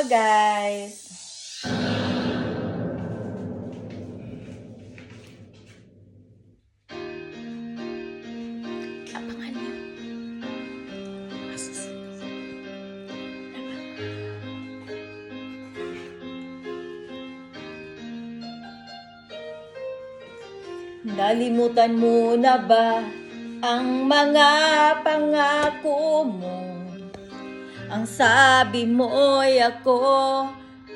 Guys, abangan niyo. Nalimutan mo na ba ang mga pangako mo? Ang sabi mo'y ako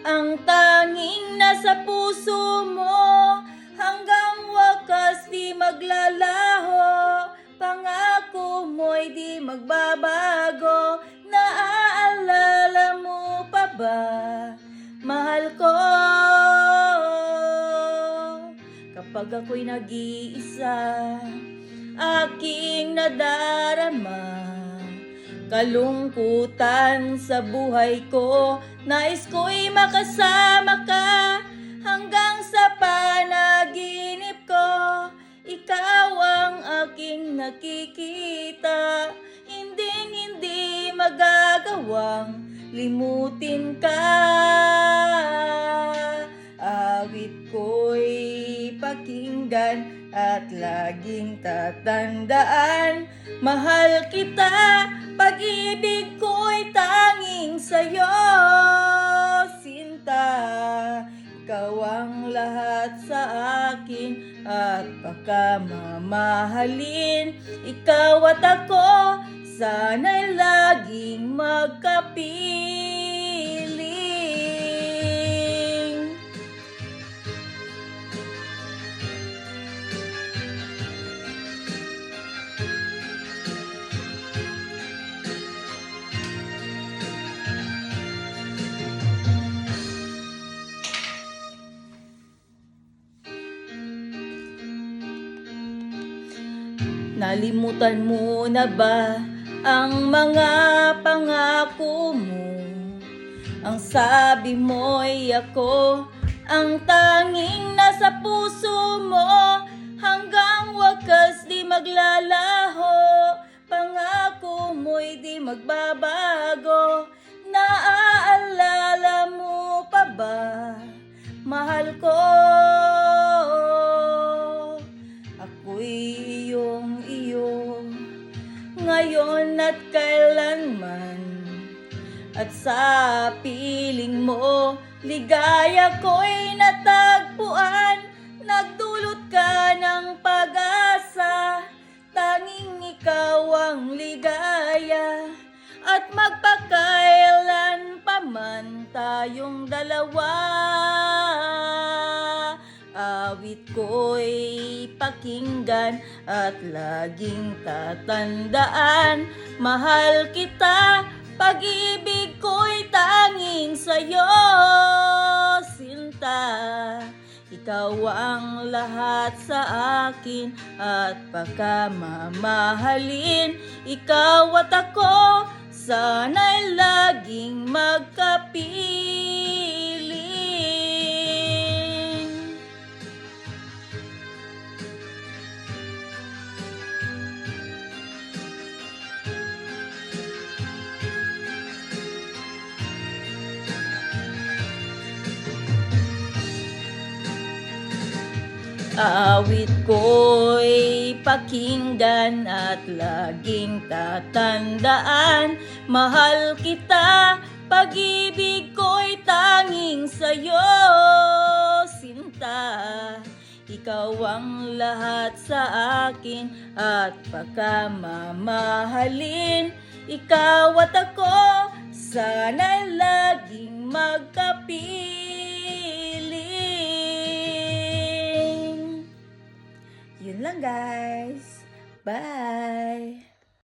ang tanging nasa puso mo, hanggang wakas di maglalaho. Pangako mo'y di magbabago. Naaalala mo pa ba, mahal ko? Kapag ako'y nag-iisa, aking nadarama kalungkutan sa buhay ko. Nais ko'y makasama ka hanggang sa panaginip ko. Ikaw ang aking nakikita, hindi magagawang limutin ka. Awit ko'y pakinggan at laging tatandaan, mahal kita, pag-ibig ko'y tanging sa'yo, sinta. Ikaw ang lahat sa akin at baka mamahalin. Ikaw at ako, sana'y laging magkapiling. Nalimutan mo na ba ang mga pangako mo? Ang sabi mo'y ako ang tanging nasa puso mo, hanggang wakas di maglalaho. Pangako mo'y di magbabago. Naaalala mo pa ba, mahal ko? Ako'y iyo ngayon at kailanman, at sa piling mo ligaya ko'y natagpuan. Nagdulot ka ng pag-asa, tanging ikaw ang ligaya, at magpakailan pa man tayong dalawa. Awit ko'y pakinggan at laging tatandaan, mahal kita, pag-ibig ko'y tanging sa'yo, sinta. Ikaw ang lahat sa akin at baka mamahalin. Ikaw at ako, sana'y laging magkapiling. Awit ko'y pakinggan at laging tatandaan, mahal kita, pag-ibig ko'y tanging sa'yo, sinta. Ikaw ang lahat sa akin at baka mamahalin. Ikaw at ako, sana'y laging magkapiling. Yun lang guys. Bye!